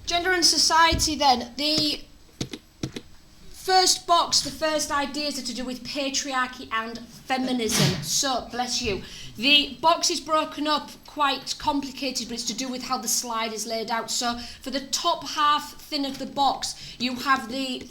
Gender and society then. The first box, the first ideas are to do with patriarchy and feminism. So, bless you. The box is broken up, quite complicated, but it's to do with how the slide is laid out. So, for the top half thin of the box, you have the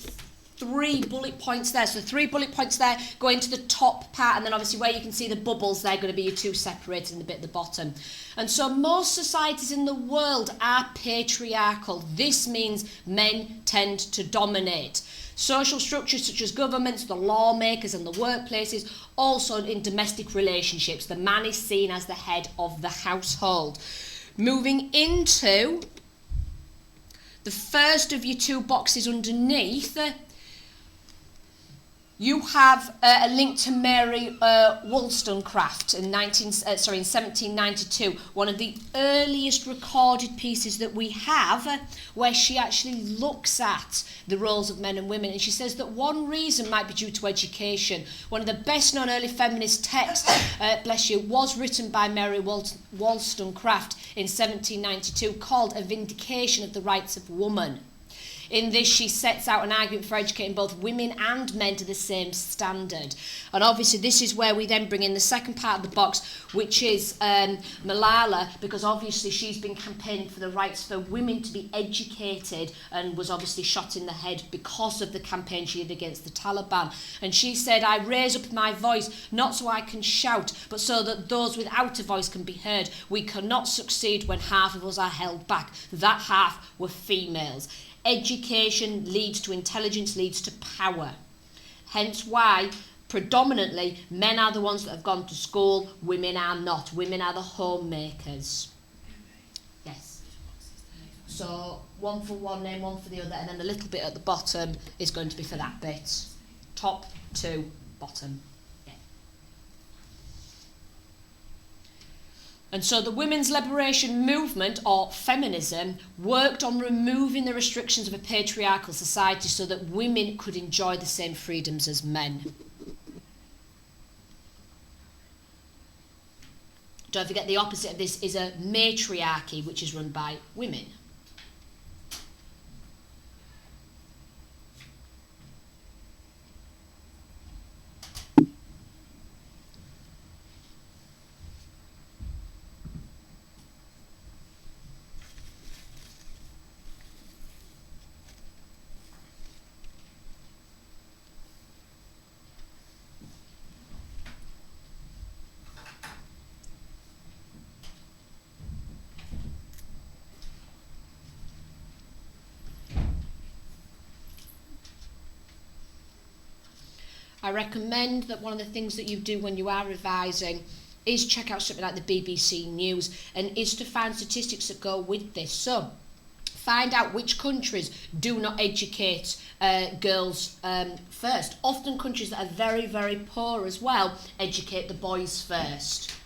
3 bullet points there. So 3 bullet points there going to the top part, and then obviously where you can see the bubbles, they're going to be your 2 separated in the bit at the bottom. And so most societies in the world are patriarchal. This means men tend to dominate. Social structures such as governments, the lawmakers and the workplaces, also in domestic relationships, the man is seen as the head of the household. Moving into the first of your 2 boxes underneath, you have a link to Mary Wollstonecraft in 1792, one of the earliest recorded pieces that we have, where she actually looks at the roles of men and women, and she says that one reason might be due to education. One of the best known early feminist texts, bless you, was written by Mary Wollstonecraft in 1792, called A Vindication of the Rights of Woman. In this, she sets out an argument for educating both women and men to the same standard. And obviously, this is where we then bring in the second part of the box, which is Malala, because obviously she's been campaigning for the rights for women to be educated and was obviously shot in the head because of the campaign she did against the Taliban. And she said, I raise up my voice, not so I can shout, but so that those without a voice can be heard. We cannot succeed when half of us are held back. That half were females. Education leads to intelligence, leads to power. Hence why, predominantly, men are the ones that have gone to school, women are not. Women are the homemakers. Yes. So, one for one name, one for the other, and then a little bit at the bottom is going to be for that bit. Top, 2, bottom. And so the women's liberation movement, or feminism, worked on removing the restrictions of a patriarchal society so that women could enjoy the same freedoms as men. Don't forget, the opposite of this is a matriarchy, which is run by women. I recommend that one of the things that you do when you are revising is check out something like the BBC News, and is to find statistics that go with this. So find out which countries do not educate girls first. Often countries that are very, very poor as well educate the boys first.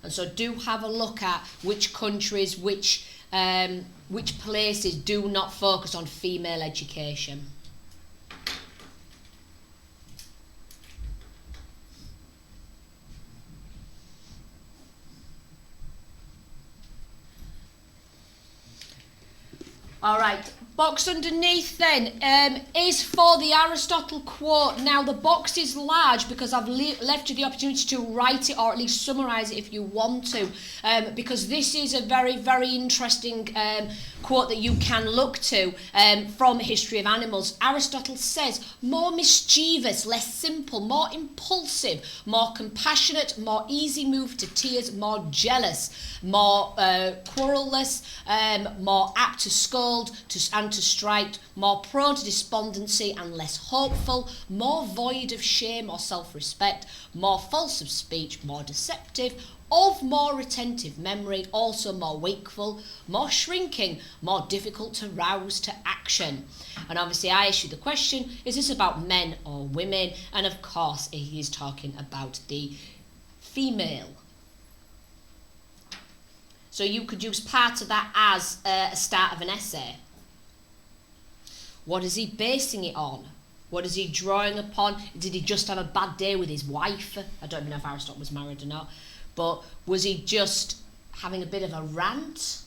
And so do have a look at which countries, which places do not focus on female education. All right, box underneath then is for the Aristotle quote. Now, the box is large because I've left you the opportunity to write it or at least summarise it if you want to, because this is a very, very interesting quote that you can look to from History of Animals. Aristotle says, more mischievous, less simple, more impulsive, more compassionate, more easy moved to tears, more jealous, more querulous, more apt to scold and to strike, more prone to despondency and less hopeful, more void of shame or self-respect, more false of speech, more deceptive, of more retentive memory, also more wakeful, more shrinking, more difficult to rouse to action. And obviously I issued the question, is this about men or women? And of course he is talking about the female. So you could use part of that as a start of an essay. What is he basing it on? What is he drawing upon? Did he just have a bad day with his wife? I don't even know if Aristotle was married or not. But was he just having a bit of a rant?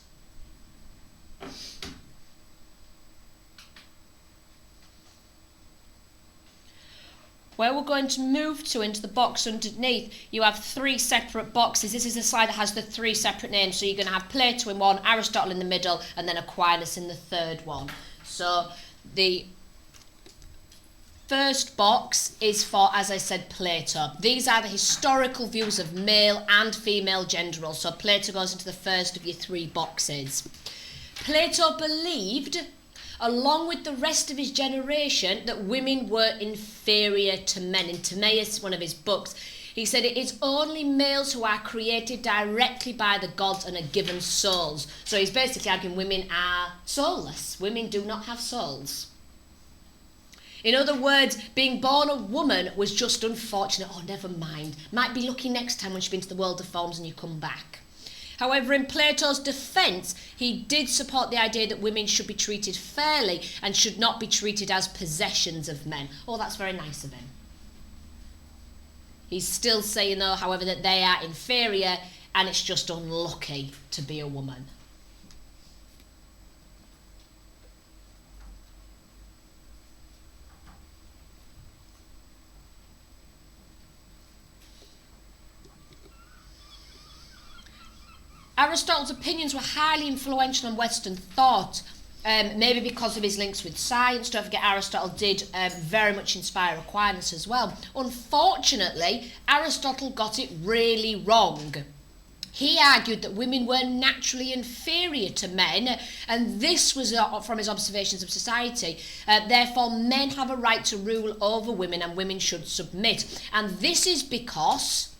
Where we're going to move to into the box underneath, you have 3 separate boxes. This is a slide that has the 3 separate names. So you're going to have Plato in one, Aristotle in the middle, and then Aquinas in the third one. So the first box is for, as I said, Plato. These are the historical views of male and female gender roles. So Plato goes into the first of your 3 boxes. Plato believed, along with the rest of his generation, that women were inferior to men. In Timaeus, one of his books, he said it is only males who are created directly by the gods and are given souls. So he's basically arguing women are soulless. Women do not have souls. In other words, being born a woman was just unfortunate. Oh, never mind. Might be lucky next time when you've been to the world of forms and you come back. However, in Plato's defence, he did support the idea that women should be treated fairly and should not be treated as possessions of men. Oh, that's very nice of him. He's still saying, though, however, that they are inferior and it's just unlucky to be a woman. Aristotle's opinions were highly influential on Western thought, maybe because of his links with science. Don't forget, Aristotle did very much inspire Aquinas as well. Unfortunately, Aristotle got it really wrong. He argued that women were naturally inferior to men, and this was from his observations of society. Therefore, men have a right to rule over women, and women should submit. And this is because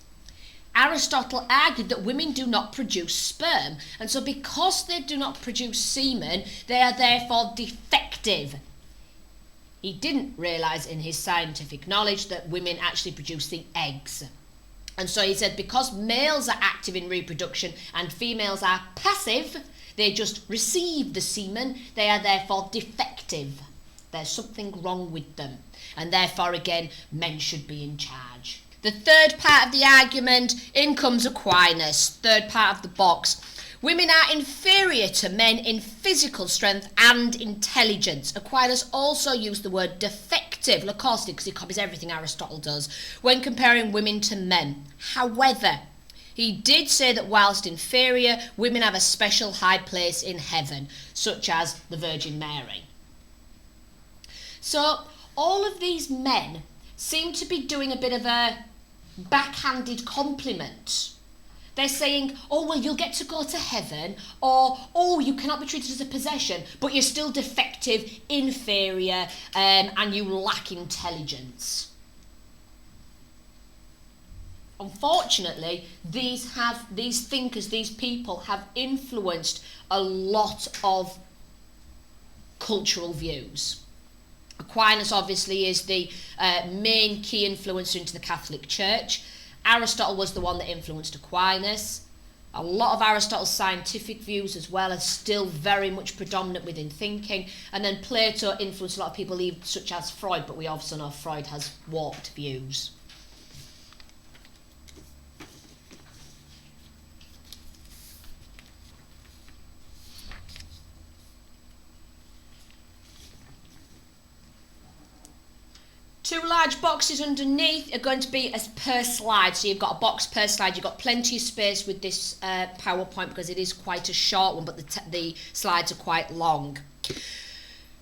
Aristotle argued that women do not produce sperm, and so because they do not produce semen, they are therefore defective. He didn't realise in his scientific knowledge that women actually produce the eggs. And so he said because males are active in reproduction and females are passive, they just receive the semen, they are therefore defective. There's something wrong with them, and therefore again men should be in charge. The third part of the argument, in comes Aquinas, third part of the box. Women are inferior to men in physical strength and intelligence. Aquinas also used the word defective, of course, because he copies everything Aristotle does, when comparing women to men. However, he did say that whilst inferior, women have a special high place in heaven, such as the Virgin Mary. So, all of these men seem to be doing a bit of a backhanded compliment. They're saying, oh, well, you'll get to go to heaven, or, oh, you cannot be treated as a possession, but you're still defective, inferior, and you lack intelligence. Unfortunately, these thinkers, these people have influenced a lot of cultural views. Aquinas obviously is the main key influencer into the Catholic Church. Aristotle was the one that influenced Aquinas. A lot of Aristotle's scientific views as well are still very much predominant within thinking. And then Plato influenced a lot of people, such as Freud, but we also know Freud has warped views. Two large boxes underneath are going to be as per slide. So you've got a box per slide. You've got plenty of space with this PowerPoint because it is quite a short one, but the slides are quite long.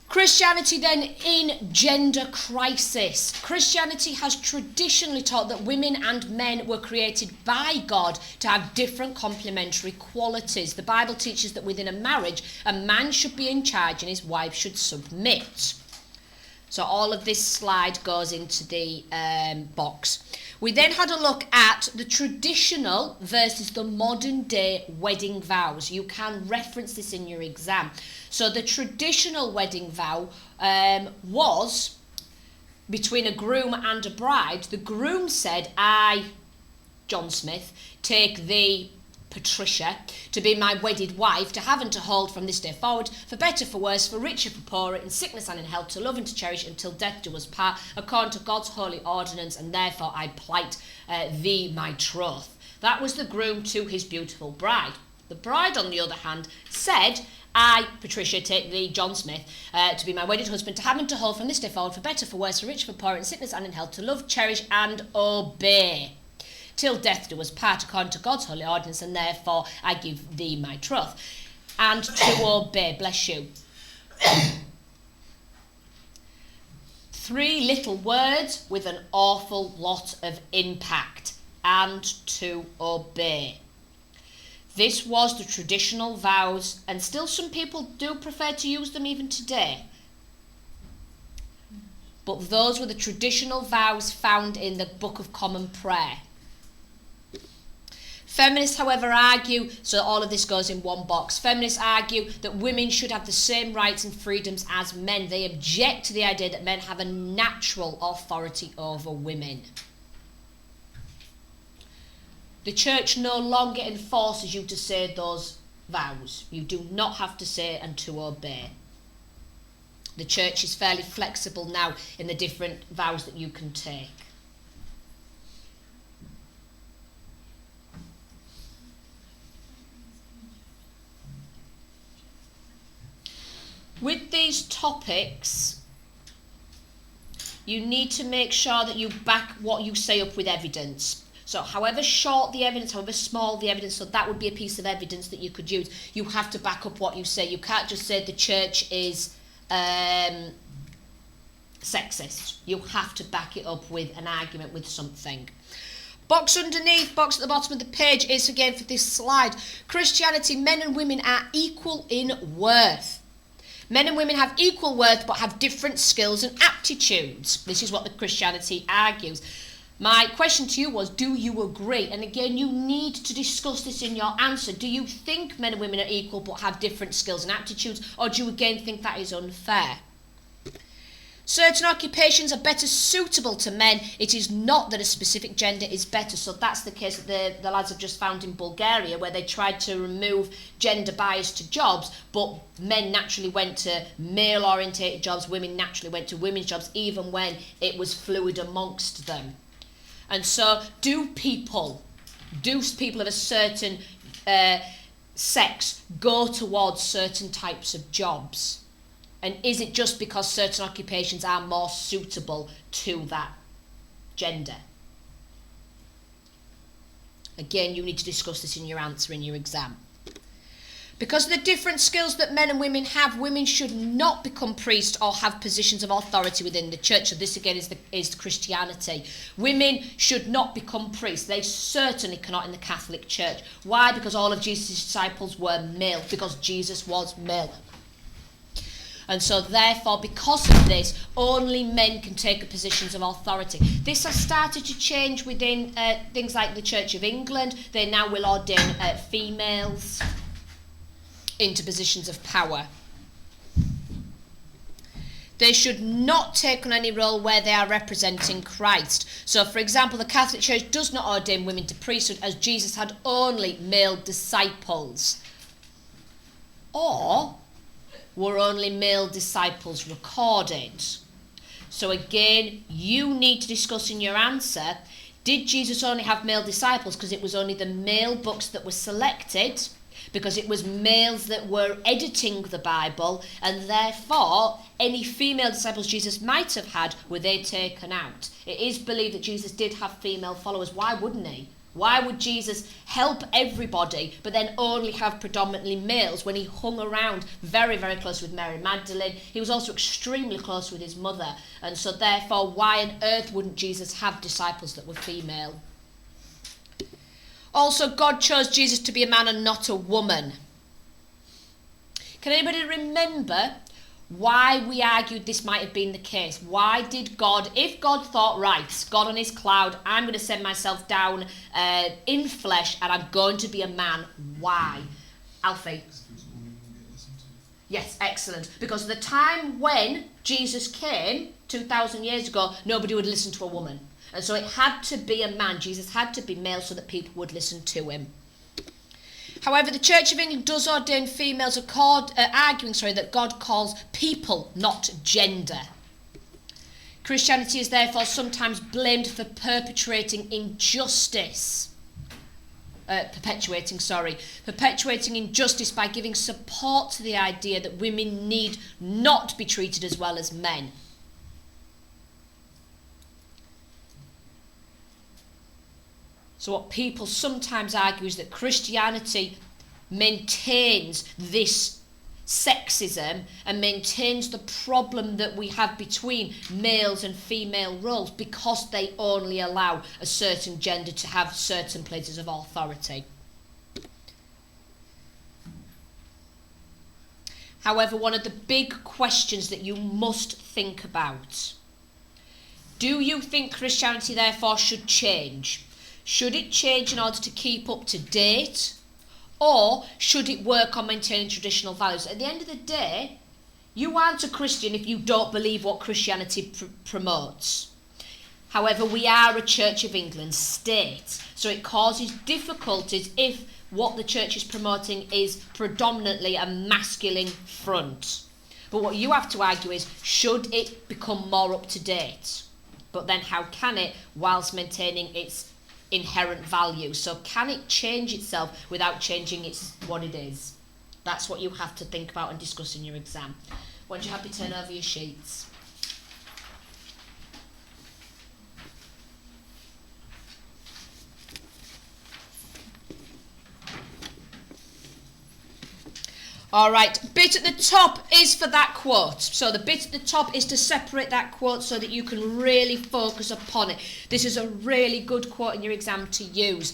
Christianity then in gender crisis. Christianity has traditionally taught that women and men were created by God to have different complementary qualities. The Bible teaches that within a marriage, a man should be in charge and his wife should submit. So all of this slide goes into the box. We then had a look at the traditional versus the modern day wedding vows. You can reference this in your exam. So the traditional wedding vow was between a groom and a bride. The groom said, I, John Smith, take thee, Patricia, to be my wedded wife, to have and to hold from this day forward, for better, for worse, for richer, for poorer, in sickness and in health, to love and to cherish until death do us part, according to God's holy ordinance, and therefore I plight thee my troth. That was the groom to his beautiful bride. The bride, on the other hand, said, I, Patricia, take thee, John Smith, to be my wedded husband, to have and to hold from this day forward, for better, for worse, for rich, for poor, in sickness and in health, to love, cherish, and obey, till death do us part, according to God's holy ordinance, and therefore I give thee my troth. And to obey, bless you. 3 little words with an awful lot of impact. And to obey. This was the traditional vows, and still some people do prefer to use them even today. But those were the traditional vows found in the Book of Common Prayer. Feminists, however, argue, so all of this goes in one box, feminists argue that women should have the same rights and freedoms as men. They object to the idea that men have a natural authority over women. The church no longer enforces you to say those vows. You do not have to say and to obey. The church is fairly flexible now in the different vows that you can take. With these topics, you need to make sure that you back what you say up with evidence. So however short the evidence, however small the evidence, so that would be a piece of evidence that you could use. You have to back up what you say. You can't just say the church is sexist. You have to back it up with an argument, with something. Box underneath, box at the bottom of the page is again for this slide. Christianity, men and women are equal in worth. Men and women have equal worth but have different skills and aptitudes. This is what the Christianity argues. My question to you was, do you agree? And again, you need to discuss this in your answer. Do you think men and women are equal but have different skills and aptitudes? Or do you again think that is unfair? Certain occupations are better suitable to men. It is not that a specific gender is better. So that's the case that the lads have just found in Bulgaria, where they tried to remove gender bias to jobs, but men naturally went to male-orientated jobs, women naturally went to women's jobs, even when it was fluid amongst them. And so do people of a certain sex go towards certain types of jobs? And is it just because certain occupations are more suitable to that gender? Again, you need to discuss this in your answer in your exam. Because of the different skills that men and women have, women should not become priests or have positions of authority within the church. So this again is Christianity. Women should not become priests. They certainly cannot in the Catholic Church. Why? Because all of Jesus' disciples were male. Because Jesus was male. And so therefore, because of this, only men can take positions of authority. This has started to change within things like the Church of England. They now will ordain females into positions of power. They should not take on any role where they are representing Christ. So, for example, the Catholic Church does not ordain women to priesthood, as Jesus had only male disciples. Or were only male disciples recorded? So again, you need to discuss in your answer, did Jesus only have male disciples because it was only the male books that were selected, because it was males that were editing the Bible, and therefore any female disciples Jesus might have had, were they taken out? It is believed that Jesus did have female followers. Why wouldn't he? Why would Jesus help everybody but then only have predominantly males when he hung around very, very close with Mary Magdalene? He was also extremely close with his mother. And so therefore, why on earth wouldn't Jesus have disciples that were female? Also, God chose Jesus to be a man and not a woman. Can anybody remember why we argued this might have been the case? Why did God, if God thought, right, God on his cloud, I'm going to send myself down in flesh and I'm going to be a man, why? Alfie? Yes, excellent. Because at the time when Jesus came, 2,000 years ago, nobody would listen to a woman. And so it had to be a man. Jesus had to be male so that people would listen to him. However, the Church of England does ordain females, arguing that God calls people, not gender. Christianity is therefore sometimes blamed for perpetrating injustice. perpetuating injustice by giving support to the idea that women need not be treated as well as men. So what people sometimes argue is that Christianity maintains this sexism and maintains the problem that we have between males and female roles because they only allow a certain gender to have certain places of authority. However, one of the big questions that you must think about: do you think Christianity therefore should change? Should it change in order to keep up to date? Or should it work on maintaining traditional values? At the end of the day, you aren't a Christian if you don't believe what Christianity promotes. However, we are a Church of England state, so it causes difficulties if what the church is promoting is predominantly a masculine front. But what you have to argue is, should it become more up to date? But then how can it, whilst maintaining its inherent value? So can it change itself without changing what it is? That's what you have to think about and discuss in your exam. Once you're happy, turn over your sheets. All right, bit at the top is for that quote. So the bit at the top is to separate that quote so that you can really focus upon it. This is a really good quote in your exam to use.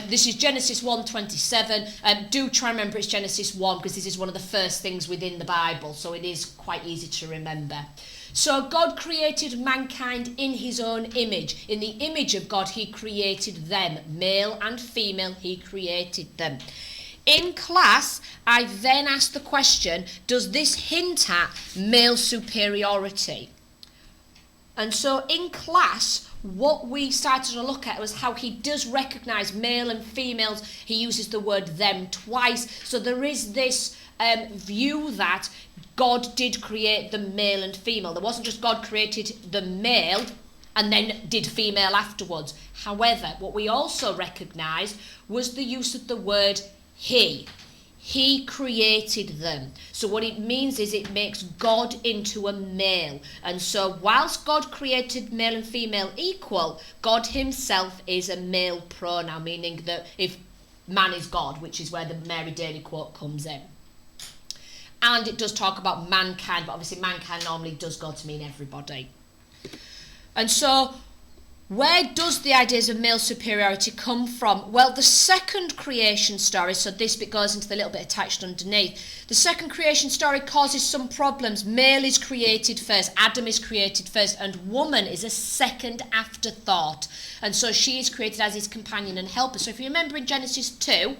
This is Genesis 1:27. Do try and remember it's Genesis 1 because this is one of the first things within the Bible, so it is quite easy to remember. So God created mankind in his own image. In the image of God, he created them. Male and female, he created them. In class, I then asked the question, does this hint at male superiority? And so in class, what we started to look at was how he does recognise male and females. He uses the word them twice. So there is this view that God did create the male and female. There wasn't just God created the male and then did female afterwards. However, what we also recognised was the use of the word he. He created them. So what it means is it makes God into a male. And so whilst God created male and female equal, God himself is a male pronoun, meaning that if man is God, which is where the Mary Daly quote comes in. And it does talk about mankind, but obviously mankind normally does go to mean everybody. And so where does the ideas of male superiority come from? Well, the second creation story, so this bit goes into the little bit attached underneath. The second creation story causes some problems. Male is created first, Adam is created first, and woman is a second afterthought. And so she is created as his companion and helper. So if you remember in Genesis 2,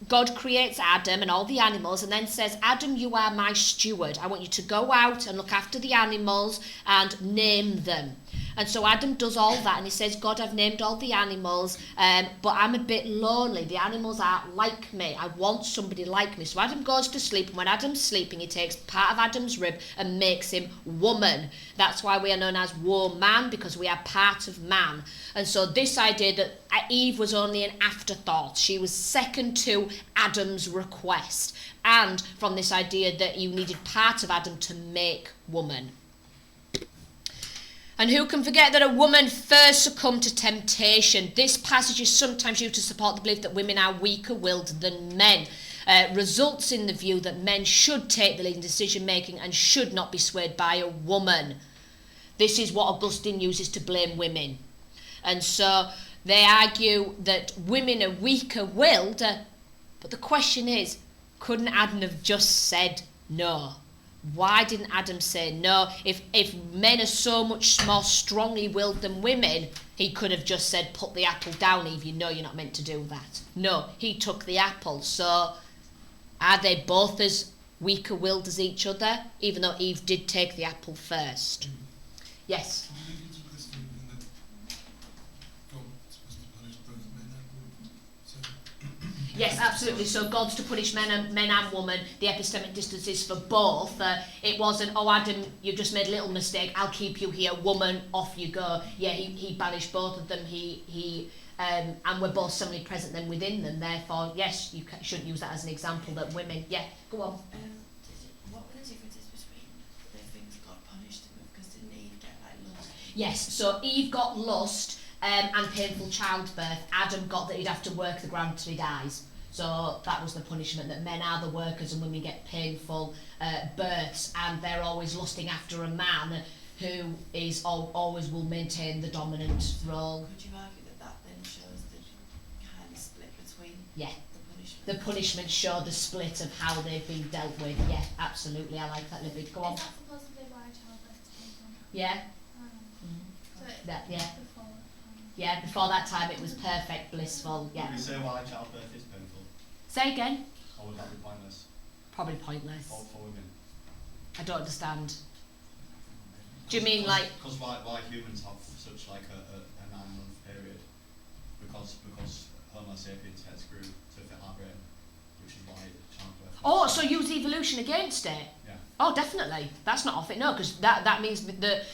God creates Adam and all the animals and then says, Adam, you are my steward. I want you to go out and look after the animals and name them. And so Adam does all that and he says, God, I've named all the animals, but I'm a bit lonely. The animals aren't like me. I want somebody like me. So Adam goes to sleep, and when Adam's sleeping, he takes part of Adam's rib and makes him woman. That's why we are known as woman, because we are part of man. And so this idea that Eve was only an afterthought, she was second to Adam's request. And from this idea that you needed part of Adam to make woman. And who can forget that a woman first succumbed to temptation? This passage is sometimes used to support the belief that women are weaker-willed than men. Results in the view that men should take the lead in decision-making and should not be swayed by a woman. This is what Augustine uses to blame women. And so they argue that women are weaker-willed, but the question is, couldn't Adam have just said no? Why didn't Adam say no? If men are so much more strongly willed than women, he could have just said, put the apple down, Eve, you know you're not meant to do that. No, he took the apple. So are they both as weaker willed as each other, even though Eve did take the apple first? Yes? Yes, absolutely. So God's to punish men and women. The epistemic distance is for both. It wasn't, oh, Adam, you've just made a little mistake. I'll keep you here. Woman, off you go. Yeah, he banished both of them. He and we're both similarly present then within them. Therefore, yes, you shouldn't use that as an example that women, go on. What were the differences between the things God punished them with? Because didn't Eve get lust? Yes, so Eve got lust and painful childbirth. Adam got that he'd have to work the ground till he dies. So that was the punishment, that men are the workers and women get painful births, and they're always lusting after a man who is always will maintain the dominant role. Could you argue that then shows the kind of split between the punishment? The punishment showed the split of how they've been dealt with. Yeah, absolutely. I like that, Libby. Go on. Is that supposedly why childbirth is painful? Yeah. So before that time it was perfect, blissful. Yeah. Would you say why childbirth is painful? Say again. Or would that be pointless? Probably pointless. For women? I don't understand. Do you mean like... Because why humans have such like a 9-month period? Because Homo sapiens heads grew to fit our brain, which is why childbirth... Oh, so use evolution against it? Yeah. Oh, definitely. That's not off it, no, because that means that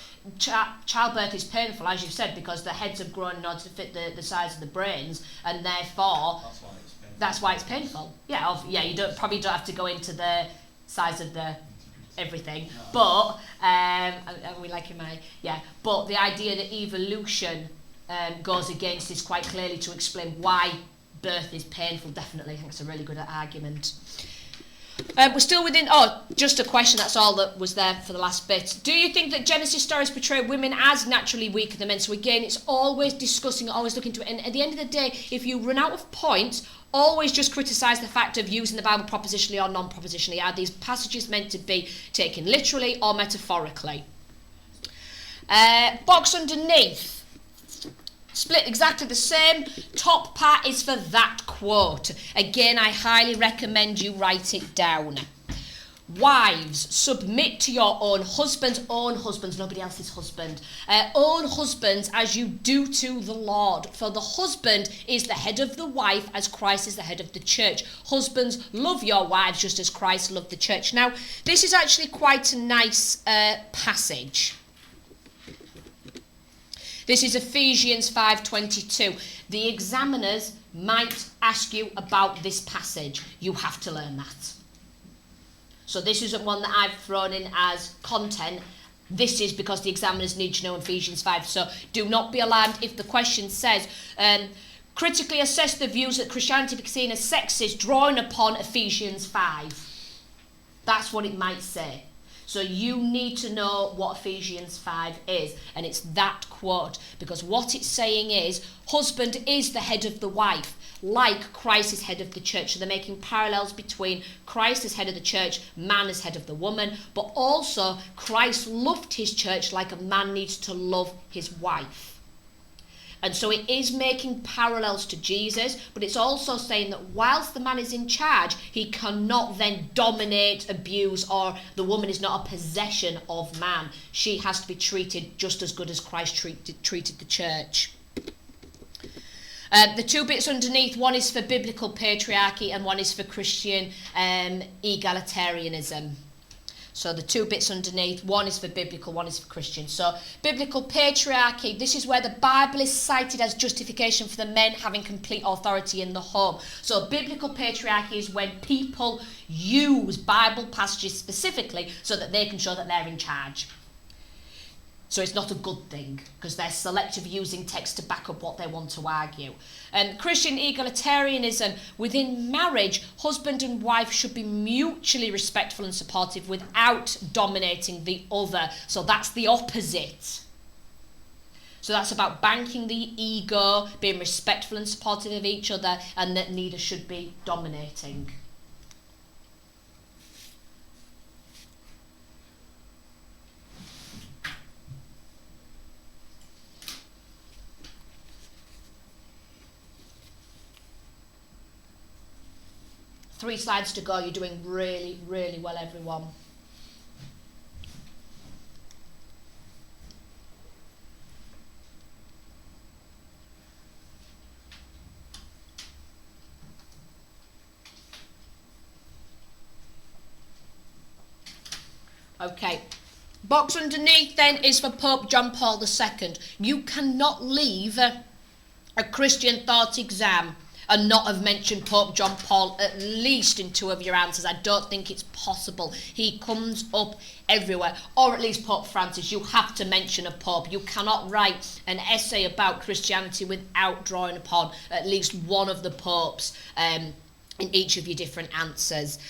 childbirth is painful, as you've said, because the heads have grown in order to fit the size of the brains, and therefore... That's why it's painful. Yeah, you probably don't have to go into the size of the everything, but we like but the idea that evolution goes against this quite clearly to explain why birth is painful. Definitely, I think it's a really good argument. We're still within... Oh, just a question, that's all that was there for the last bit. Do you think that Genesis stories portray women as naturally weaker than men? So again, it's always discussing, always looking to it. And at the end of the day, if you run out of points, always just criticise the fact of using the Bible propositionally or non-propositionally. Are these passages meant to be taken literally or metaphorically? Box underneath. Split exactly the same. Top part is for that quote. Again, I highly recommend you write it down. Wives, submit to your own husbands, nobody else's husband. Own husbands as you do to the Lord. For the husband is the head of the wife as Christ is the head of the church. Husbands, love your wives just as Christ loved the church. Now, this is actually quite a nice passage. This is Ephesians 5:22. The examiners might ask you about this passage. You have to learn that. So this isn't one that I've thrown in as content. This is because the examiners need to know Ephesians 5. So do not be alarmed if the question says, critically assess the views that Christianity be seen as sexist, drawing upon Ephesians 5. That's what it might say. So you need to know what Ephesians 5 is, and it's that quote, because what it's saying is, husband is the head of the wife, like Christ is head of the church. So they're making parallels between Christ as head of the church, man as head of the woman, but also Christ loved his church like a man needs to love his wife. And so it is making parallels to Jesus, but it's also saying that whilst the man is in charge, he cannot then dominate, abuse, or the woman is not a possession of man. She has to be treated just as good as Christ treated the church. The two bits underneath, one is for biblical patriarchy and one is for Christian egalitarianism. So the two bits underneath, one is for biblical, one is for Christian. So biblical patriarchy, this is where the Bible is cited as justification for the men having complete authority in the home. So biblical patriarchy is when people use Bible passages specifically so that they can show that they're in charge. So it's not a good thing, because they're selective using text to back up what they want to argue. Christian egalitarianism, within marriage, husband and wife should be mutually respectful and supportive without dominating the other. So that's the opposite. So that's about banking the ego, being respectful and supportive of each other, and that neither should be dominating. Three slides to go. You're doing really, really well, everyone. Okay. Box underneath then is for Pope John Paul II. You cannot leave a Christian thought exam and not have mentioned Pope John Paul at least in 2 of your answers. I don't think it's possible. He comes up everywhere. Or at least Pope Francis. You have to mention a Pope. You cannot write an essay about Christianity without drawing upon at least one of the Popes in each of your different answers.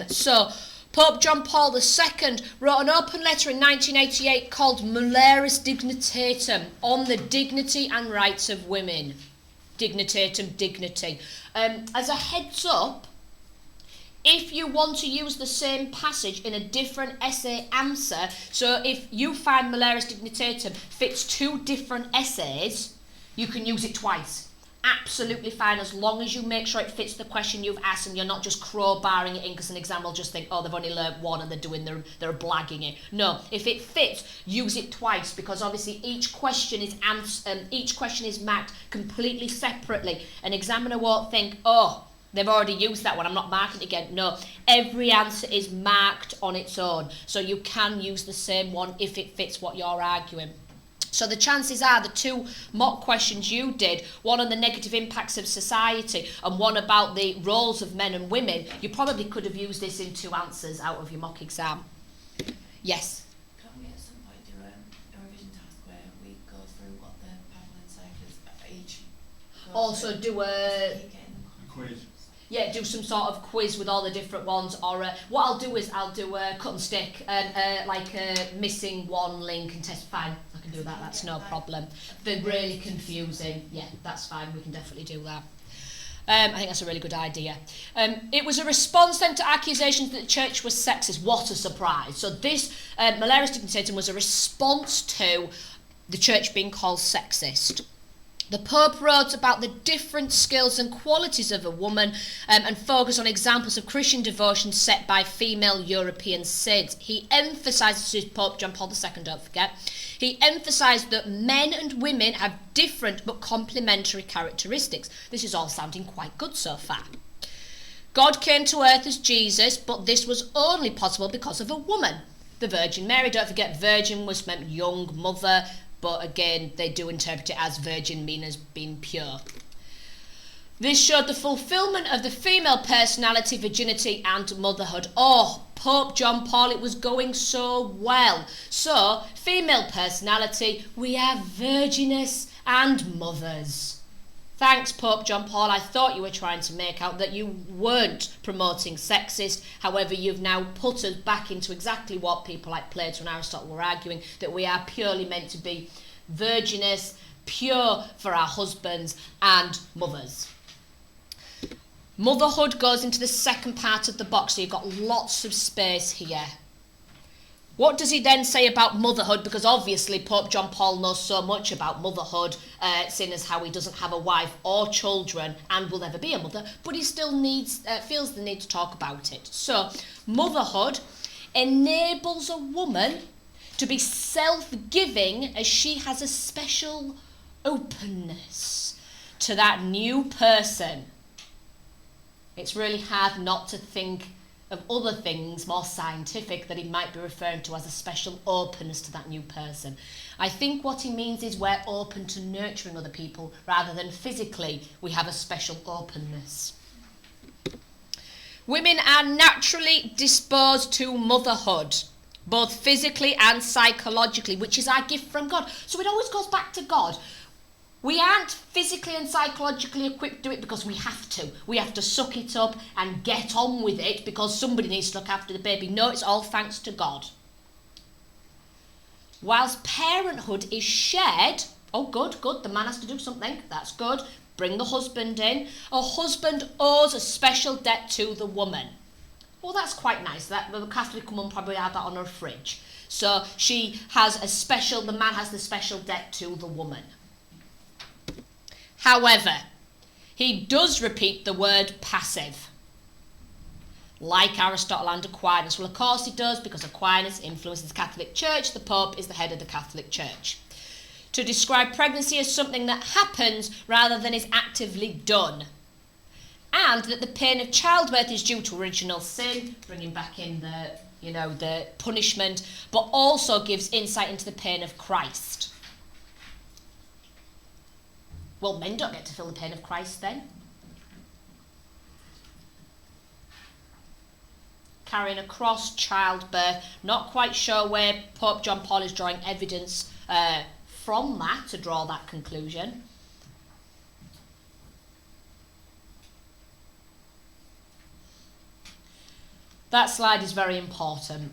So Pope John Paul II wrote an open letter in 1988 called Mulieris Dignitatem on the dignity and rights of women. Dignitatum, dignity. As a heads up, if you want to use the same passage in a different essay answer, so if you find Mulieris Dignitatum fits 2 different essays, you can use it twice. Absolutely fine, as long as you make sure it fits the question you've asked and you're not just crowbarring it in because an exam will just think, oh, they've only learnt one and they're blagging it. No, if it fits, use it twice, because obviously each question is marked completely separately. An examiner won't think, oh, they've already used that one, I'm not marking it again. No, every answer is marked on its own, so you can use the same one if it fits what you're arguing. So the chances are the 2 mock questions you did, one on the negative impacts of society and one about the roles of men and women, you probably could have used this in 2 answers out of your mock exam. Yes? Can't we at some point do a revision task where we go through what the Pavlov cycles each go Also through? do Keep getting A quiz. Yeah, do some sort of quiz with all the different ones, or what I'll do is I'll do a cut and stick, like a missing one link and test. Fine, I can do that, that's no problem. They're really confusing. Yeah, that's fine, we can definitely do that. I think that's a really good idea. It was a response then to accusations that the church was sexist. What a surprise. So this Mulieris Dignitatum was a response to the church being called sexist. The Pope wrote about the different skills and qualities of a woman and focused on examples of Christian devotion set by female European saints. He emphasised, this is Pope John Paul II, don't forget, he emphasised that men and women have different but complementary characteristics. This is all sounding quite good so far. God came to earth as Jesus, but this was only possible because of a woman, the Virgin Mary. Don't forget, virgin was meant young, mother, but again, they do interpret it as virgin, meaning as being pure. This showed the fulfilment of the female personality, virginity and motherhood. Oh, Pope John Paul, it was going so well. So, female personality, we have virginess and mothers. Thanks, Pope John Paul. I thought you were trying to make out that you weren't promoting sexist. However, you've now put us back into exactly what people like Plato and Aristotle were arguing, that we are purely meant to be virginous, pure for our husbands and mothers. Motherhood goes into the second part of the box, so you've got lots of space here. What does he then say about motherhood? Because obviously Pope John Paul knows so much about motherhood, seeing as how he doesn't have a wife or children and will never be a mother, but he still feels the need to talk about it. So, motherhood enables a woman to be self-giving, as she has a special openness to that new person. It's really hard not to think of other things more scientific that he might be referring to as a special openness to that new person. I think what he means is we're open to nurturing other people rather than physically we have a special openness. Women are naturally disposed to motherhood, both physically and psychologically, which is our gift from God. So it always goes back to God. We aren't physically and psychologically equipped to do it because we have to. We have to suck it up and get on with it because somebody needs to look after the baby. No, it's all thanks to God. Whilst parenthood is shared, oh good, the man has to do something, that's good. Bring the husband in. A husband owes a special debt to the woman. Well, that's quite nice. That the Catholic woman probably had that on her fridge. So the man has the special debt to the woman. However, he does repeat the word passive, like Aristotle and Aquinas. Well, of course he does, because Aquinas influences the Catholic Church. The Pope is the head of the Catholic Church. To describe pregnancy as something that happens rather than is actively done. And that the pain of childbirth is due to original sin, bringing back in the punishment, but also gives insight into the pain of Christ. Well, men don't get to feel the pain of Christ then. Carrying a cross, childbirth. Not quite sure where Pope John Paul is drawing evidence from that to draw that conclusion. That slide is very important.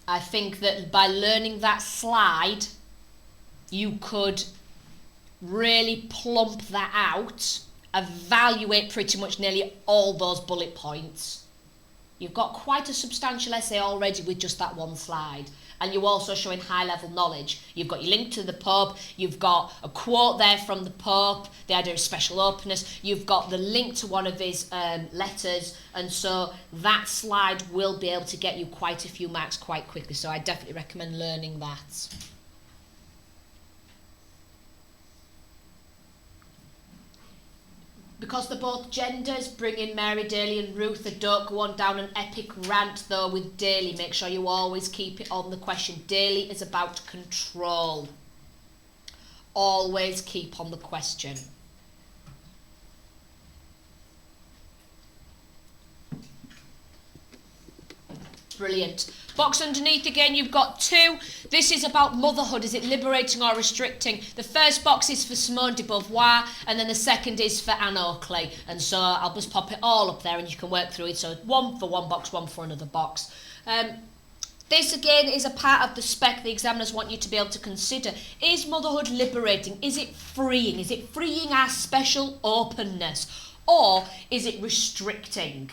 I think that by learning that slide, you could really plump that out, evaluate pretty much nearly all those bullet points. You've got quite a substantial essay already with just that one slide. And you're also showing high-level knowledge. You've got your link to the Pope, you've got a quote there from the Pope, the idea of special openness, you've got the link to one of his letters, and so that slide will be able to get you quite a few marks quite quickly, so I definitely recommend learning that. Because they're both genders, bring in Mary, Daly and Ruth. They don't go on down an epic rant though with Daly. Make sure you always keep it on the question. Daly is about control. Always keep on the question. Brilliant. Box underneath again, you've got 2. This is about motherhood. Is it liberating or restricting? The first box is for Simone de Beauvoir, and then the second is for Anne Oakley. And so I'll just pop it all up there and you can work through it. So 1 for one box, 1 for another box. This again is a part of the spec the examiners want you to be able to consider. Is motherhood liberating? Is it freeing? Is it freeing our special openness? Or is it restricting?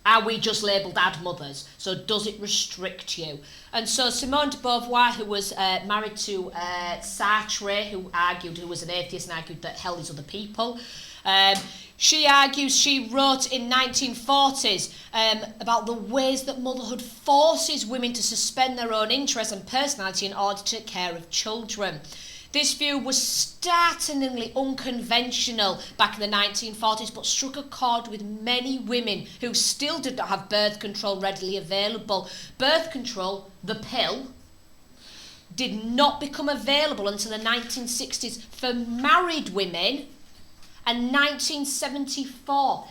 Are we just labelled ad mothers? So does it restrict you? And so Simone de Beauvoir, who was married to Sartre, who was an atheist and argued that hell is other people. She argues, she wrote in 1940s about the ways that motherhood forces women to suspend their own interest and personality in order to take care of children. This view was startlingly unconventional back in the 1940s, but struck a chord with many women who still did not have birth control readily available. Birth control, the pill, did not become available until the 1960s for married women, and 1974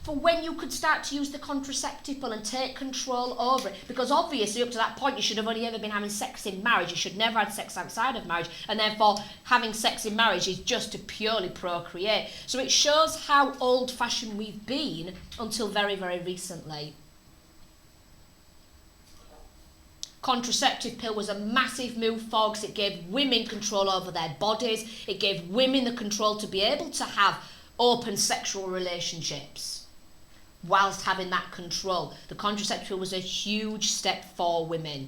for when you could start to use the contraceptive pill and take control over it, because obviously up to that point you should have only ever been having sex in marriage. You should never have sex outside of marriage, and therefore having sex in marriage is just to purely procreate. So it shows how old-fashioned we've been until very, very recently. Contraceptive pill was a massive move forward because it gave women control over their bodies. It gave women the control to be able to have open sexual relationships whilst having that control. The contraceptive pill was a huge step for women.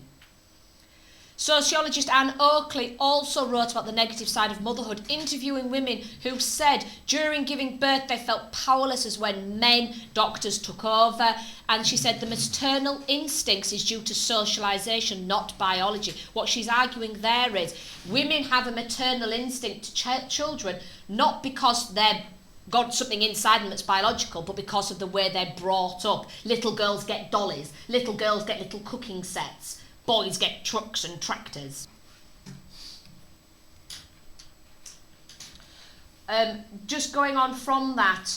Sociologist Anne Oakley also wrote about the negative side of motherhood, interviewing women who said during giving birth they felt powerless as when men, doctors, took over. And she said the maternal instincts is due to socialisation, not biology. What she's arguing there is women have a maternal instinct to children, not because they're got something inside them that's biological, but because of the way they're brought up. Little girls get dollies, little girls get little cooking sets, boys get trucks and tractors. Just going on from that,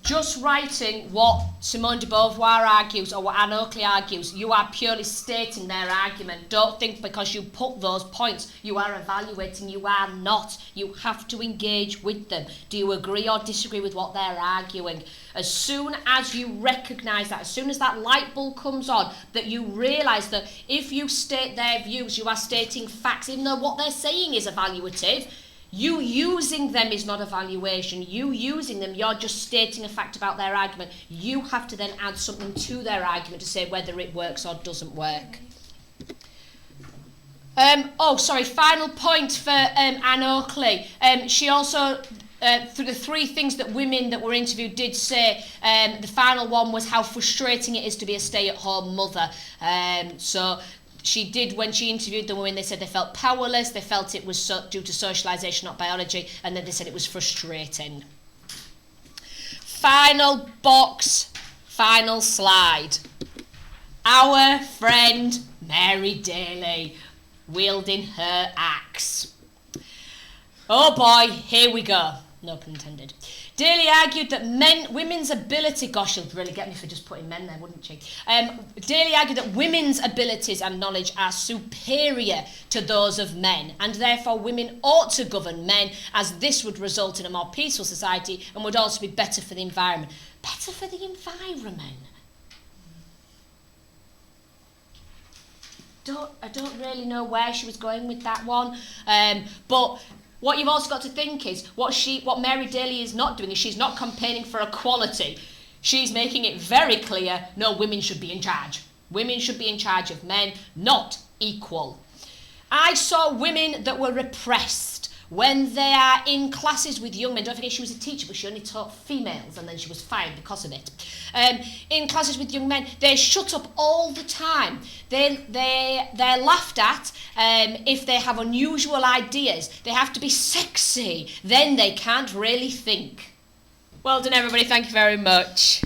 just writing what Simone de Beauvoir argues or what Anne Oakley argues, you are purely stating their argument. Don't think because you put those points you are evaluating. You are not. You have to engage with them. Do you agree or disagree with what they're arguing? As soon as you recognise that, as soon as that light bulb comes on, that you realise that if you state their views, you are stating facts, even though what they're saying is evaluative. You using them is not evaluation. You using them, you're just stating a fact about their argument. You have to then add something to their argument to say whether it works or doesn't work. Final point for Anne Oakley. She also, through the 3 things that women that were interviewed did say, the final one was how frustrating it is to be a stay-at-home mother. She did, when she interviewed the women, they said they felt powerless, they felt it was due to socialisation, not biology, and then they said it was frustrating. Final box, final slide. Our friend Mary Daly, wielding her axe. Oh boy, here we go. No pun intended. Daly argued that women's ability, gosh, she'll really get me for just putting men there, wouldn't she? Daly argued that women's abilities and knowledge are superior to those of men, and therefore women ought to govern men, as this would result in a more peaceful society and would also be better for the environment. Better for the environment? I don't really know where she was going with that one, but what you've also got to think is what Mary Daly is not doing is she's not campaigning for equality. She's making it very clear, no, women should be in charge. Women should be in charge of men, not equal. I saw women that were repressed when they are in classes with young men. Don't forget she was a teacher, but she only taught females, and then she was fired because of it. In classes with young men, they're shut up all the time. They're laughed at if they have unusual ideas. They have to be sexy. Then they can't really think. Well done, everybody. Thank you very much.